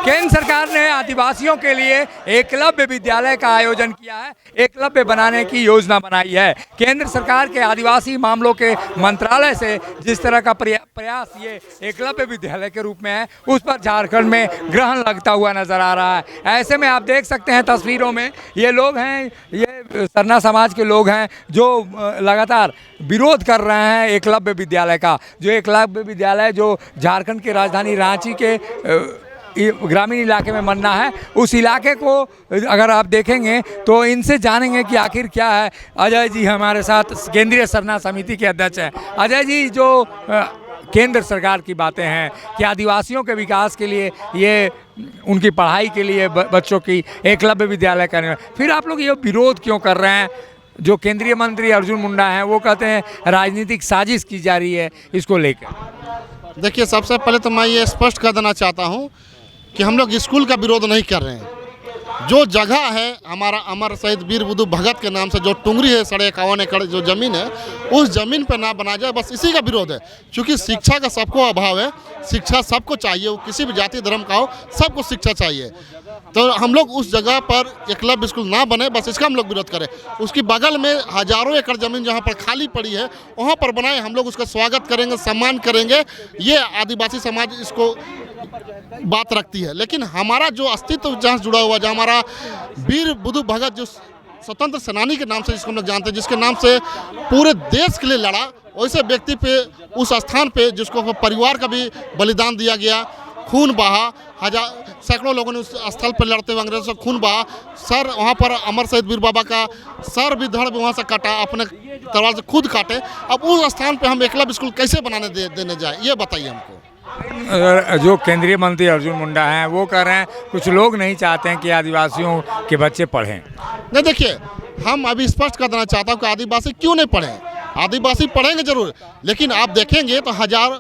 केंद्र सरकार ने आदिवासियों के लिए एकलव्य विद्यालय का आयोजन किया है। एकलव्य बनाने की योजना बनाई है। केंद्र सरकार के आदिवासी मामलों के मंत्रालय से जिस तरह का प्रयास ये एकलव्य विद्यालय के रूप में है, उस पर झारखंड में ग्रहण लगता हुआ नजर आ रहा है। ऐसे में आप देख सकते हैं तस्वीरों में ये लोग हैं, ये सरना समाज के लोग हैं जो लगातार विरोध कर रहे हैं एकलव्य विद्यालय का। जो एकलव्य विद्यालय जो झारखंड की राजधानी रांची के ग्रामीण इलाके में बनना है, उस इलाके को अगर आप देखेंगे तो इनसे जानेंगे कि आखिर क्या है। अजय जी हमारे साथ केंद्रीय सरना समिति के अध्यक्ष हैं। अजय जी, जो केंद्र सरकार की बातें हैं कि आदिवासियों के विकास के लिए, ये उनकी पढ़ाई के लिए बच्चों की एकलव्य विद्यालय करने, फिर आप लोग ये विरोध क्यों कर रहे हैं? जो केंद्रीय मंत्री अर्जुन मुंडा हैं वो कहते हैं राजनीतिक साजिश की जा रही है इसको लेकर। देखिए, सबसे पहले तो मैं ये स्पष्ट कर देना चाहता हूँ कि हम लोग स्कूल का विरोध नहीं कर रहे हैं। जो जगह है हमारा अमर शहीद वीर बुद्धू भगत के नाम से जो टुंगरी है 51 एकड़ जो ज़मीन है, उस ज़मीन पर ना बना जाए, बस इसी का विरोध है। क्योंकि शिक्षा का सबको अभाव है, शिक्षा सबको चाहिए, वो किसी भी जाति धर्म का हो, सबको शिक्षा चाहिए। तो हम लोग उस जगह पर एकलव्य स्कूल ना बने, बस इसका हम लोग विरोध करें। उसकी बगल में हजारों एकड़ ज़मीन जहाँ पर खाली पड़ी है वहाँ पर बनाए, हम लोग उसका स्वागत करेंगे, सम्मान करेंगे। ये आदिवासी समाज इसको बात रखती है। लेकिन हमारा जो अस्तित्व जहाँ जुड़ा हुआ, जहाँ हमारा वीर बुद्धू भगत जो स्वतंत्र सेनानी के नाम से जिसको हम लोग जानते हैं, जिसके नाम से पूरे देश के लिए लड़ा, वैसे व्यक्ति पे, उस स्थान पे जिसको परिवार का भी बलिदान दिया गया, खून बहा, सैकड़ों लोगों ने उस स्थल पर लड़ते हुए अंग्रेजों से खून बहा। सर वहाँ पर अमर शहीद वीर बाबा का सर भी धड़ वहाँ से काटा, अपने तलवार से खुद काटे। अब उस स्थान पे हम एकलव्य स्कूल कैसे बनाने देने जाए, ये बताइए हमको। जो केंद्रीय मंत्री अर्जुन मुंडा हैं वो कह रहे हैं कुछ लोग नहीं चाहते हैं कि आदिवासियों के बच्चे पढ़ें। नहीं, देखिए, हम अभी स्पष्ट कर देना चाहता हूँ कि आदिवासी क्यों नहीं पढ़ें। आदिवासी पढ़ेंगे जरूर, लेकिन आप देखेंगे तो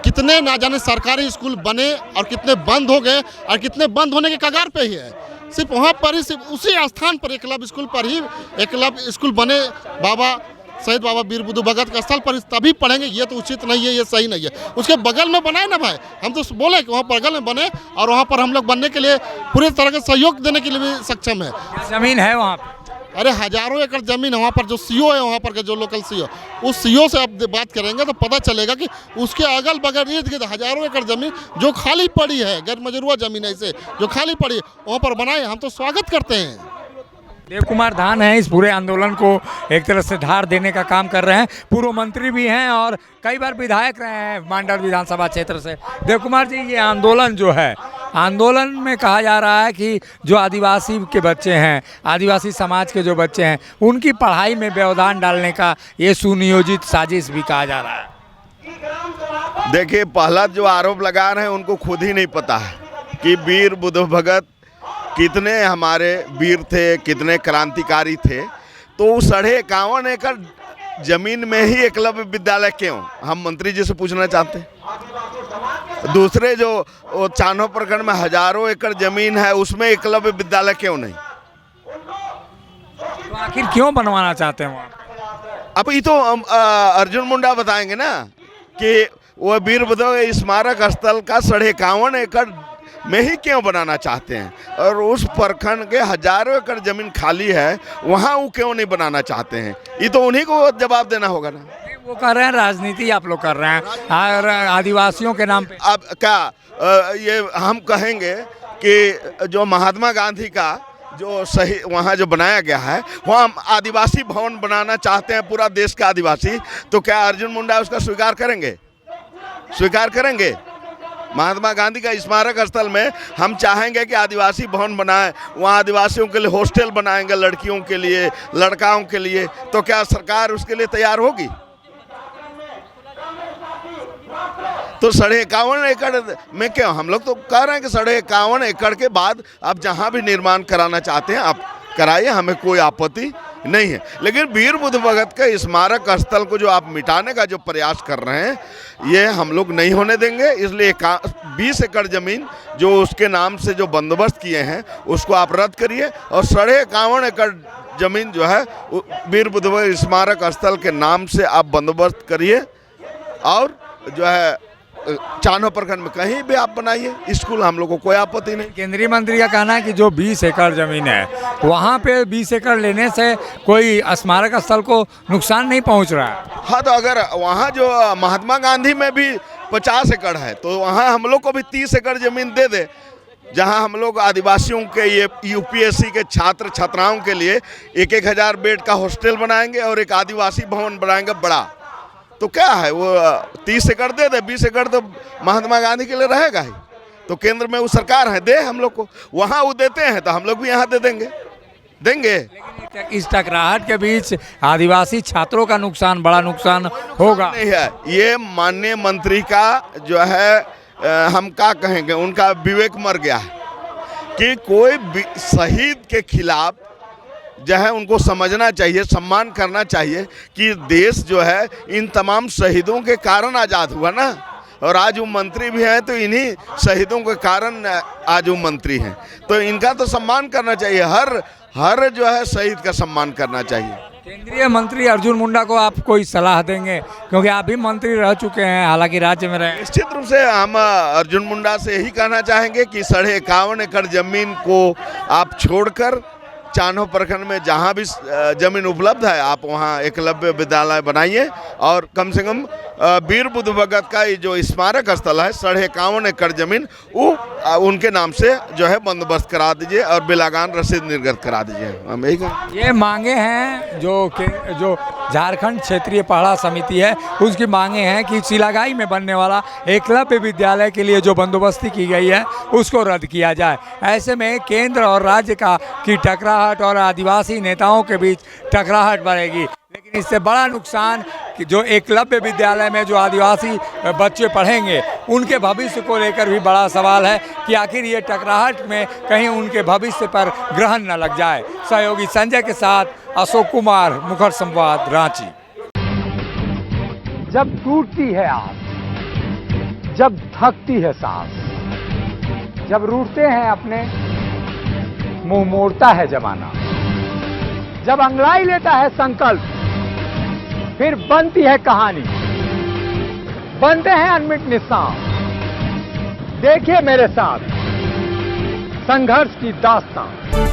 कितने ना जाने सरकारी स्कूल बने और कितने बंद हो गए और कितने बंद होने के कगार पे ही है। सिर्फ वहाँ पर ही, सिर्फ उसी स्थान पर एकलव्य स्कूल पर ही एकलव्य स्कूल बने, बाबा शहीद बाबा वीर बुद्धू भगत का स्थल पर, तभी पढ़ेंगे। ये तो उचित नहीं है, ये सही नहीं है। उसके बगल में बनाए ना भाई, हम तो बोले कि वहाँ बगल में बने और वहाँ पर हम लोग बनने के लिए पूरे तरह का सहयोग देने के लिए भी सक्षम है। जमीन है वहाँ पर, अरे हजारों एकड़ जमीन है वहाँ पर। जो सीओ है वहाँ पर के, जो लोकल सीओ, उस सीओ से आप बात करेंगे तो पता चलेगा कि उसके अगल बगल इर्द गिर्द हजारों एकड़ जमीन जो खाली पड़ी है, गैर मजरूआ जमीन है, इसे जो खाली पड़ी है वहाँ पर बनाए। हम तो स्वागत करते हैं। देव कुमार धान है, इस पूरे आंदोलन को एक तरह से धार देने का काम कर रहे हैं। पूर्व मंत्री भी हैं और कई बार विधायक रहे हैं मांडर विधानसभा क्षेत्र से। देव कुमार जी, ये आंदोलन जो है, आंदोलन में कहा जा रहा है कि जो आदिवासी के बच्चे हैं, आदिवासी समाज के जो बच्चे हैं, उनकी पढ़ाई में व्यवधान डालने का ये सुनियोजित साजिश भी कहा जा रहा है। देखिए, पहला जो आरोप लगा रहे हैं उनको खुद ही नहीं पता है कि वीर बुद्धू भगत कितने हमारे वीर थे, कितने क्रांतिकारी थे। तो उस 51 एकड़ जमीन में ही एकलव्य विद्यालय क्यों, हम मंत्री जी से पूछना चाहते हैं। दूसरे जो चान्हो प्रखंड में हजारों एकड़ जमीन है, उसमें एकलव्य विद्यालय क्यों नहीं? तो आखिर क्यों बनवाना चाहते हैं वहाँ? अब ये तो अर्जुन मुंडा बताएंगे ना कि वो वीर बुद्धू स्मारक स्थल का 51 एकड़ में ही क्यों बनाना चाहते हैं, और उस प्रखंड के हजारों एकड़ जमीन खाली है, वहाँ वो क्यों नहीं बनाना चाहते हैं? ये तो उन्हीं को जवाब देना होगा ना। वो कर रहे हैं राजनीति, आप लोग कर रहे हैं और आदिवासियों के नाम पे। अब क्या ये हम कहेंगे कि जो महात्मा गांधी का जो सही वहाँ जो बनाया गया है, वहाँ आदिवासी भवन बनाना चाहते हैं पूरा देश का आदिवासी, तो क्या अर्जुन मुंडा उसका स्वीकार करेंगे? स्वीकार करेंगे? महात्मा गांधी का स्मारक स्थल में हम चाहेंगे कि आदिवासी भवन बनाएं, वहाँ आदिवासियों के लिए हॉस्टल बनाएंगे, लड़कियों के लिए, लड़काओं के लिए, तो क्या सरकार उसके लिए तैयार होगी? तो 51 एकड़ में क्यों? हम लोग तो कह रहे हैं कि 51 एकड़ के बाद आप जहाँ भी निर्माण कराना चाहते हैं आप कराइए, हमें कोई आपत्ति नहीं है। लेकिन वीर बुद्धू भगत के स्मारक स्थल को जो आप मिटाने का जो प्रयास कर रहे हैं, ये हम लोग नहीं होने देंगे। इसलिए 20 एकड़ ज़मीन जो उसके नाम से जो बंदोबस्त किए हैं उसको आप रद्द करिए, और 51 एकड़ ज़मीन जो है वीर बुद्धू भगत स्मारक स्थल के नाम से आप बंदोबस्त करिए, और जो है चानों प्रखंड में कहीं भी आप बनाइए स्कूल, हम लोग को कोई आपत्ति नहीं। केंद्रीय मंत्री का कहना है कि जो 20 एकड़ जमीन है वहाँ पे 20 एकड़ लेने से कोई स्मारक स्थल को नुकसान नहीं पहुँच रहा है। हाँ, तो अगर वहाँ जो महात्मा गांधी में भी 50 एकड़ है तो वहाँ हम लोग को भी 30 एकड़ जमीन दे दे, जहाँ हम लोग आदिवासियों के ये यूपीएससी के छात्र छात्राओं के लिए 1,000 बेड का हॉस्टल बनाएंगे और एक आदिवासी भवन बनाएंगे बड़ा। तो क्या है, वो 30 एकड़ दे दे, 20 एकड़ तो महात्मा गांधी के लिए रहेगा ही। तो केंद्र में वो सरकार है, दे हम लोग को, वहाँ वो देते हैं तो हम लोग भी यहाँ दे देंगे। लेकिन इस टकराहट के बीच आदिवासी छात्रों का नुकसान, बड़ा नुकसान होगा। नहीं है, ये माननीय मंत्री का जो है हम क्या कहेंगे, उनका विवेक मर गया है कि कोई शहीद के खिलाफ जो है उनको समझना चाहिए, सम्मान करना चाहिए कि देश जो है इन तमाम शहीदों के कारण आज़ाद हुआ ना, और आज वो मंत्री भी हैं तो इन्हीं शहीदों के कारण आज वो मंत्री हैं। तो इनका तो सम्मान करना चाहिए, हर जो है शहीद का सम्मान करना चाहिए। केंद्रीय मंत्री अर्जुन मुंडा को आप कोई सलाह देंगे, क्योंकि आप भी मंत्री रह चुके हैं, हालांकि राज्य में रहे। निश्चित रूप से हम अर्जुन मुंडा से यही कहना चाहेंगे कि 51.5 एकड़ जमीन को आप छोड़कर चानों प्रखंड में जहाँ भी जमीन उपलब्ध है आप वहाँ एकलव्य विद्यालय बनाइए, और कम से कम वीर बुद्ध भगत का ये जो स्मारक स्थल है 51.5 एकड़ जमीन वो उनके नाम से जो है बंदोबस्त करा दीजिए और बिलागान रसीद निर्गत करा दीजिए। हम यही कहें। ये मांगे हैं जो झारखंड क्षेत्रीय पढ़ा समिति है उसकी मांगे हैं कि सिलागाई में बनने वाला एकलव्य विद्यालय के लिए जो बंदोबस्ती की गई है उसको रद्द किया जाए। ऐसे में केंद्र और राज्य की टकराहट और आदिवासी नेताओं के बीच टकराहट बढ़ेगी। लेकिन इससे बड़ा नुकसान कि जो एकलव्य विद्यालय में जो आदिवासी बच्चे पढ़ेंगे उनके भविष्य को लेकर भी बड़ा सवाल है कि आखिर ये टकराहट में कहीं उनके भविष्य पर ग्रहण न लग जाए। सहयोगी संजय के साथ अशोक कुमार, मुखर संवाद, रांची। जब टूटती है आस, जब थकती है सांस, जब रूठते हैं अपने, मुंह मोड़ता है जमाना, जब अंगड़ाई लेता है संकल्प, फिर बनती है कहानी, बनते हैं अनमिट निशान। देखिए मेरे साथ संघर्ष की दास्तान।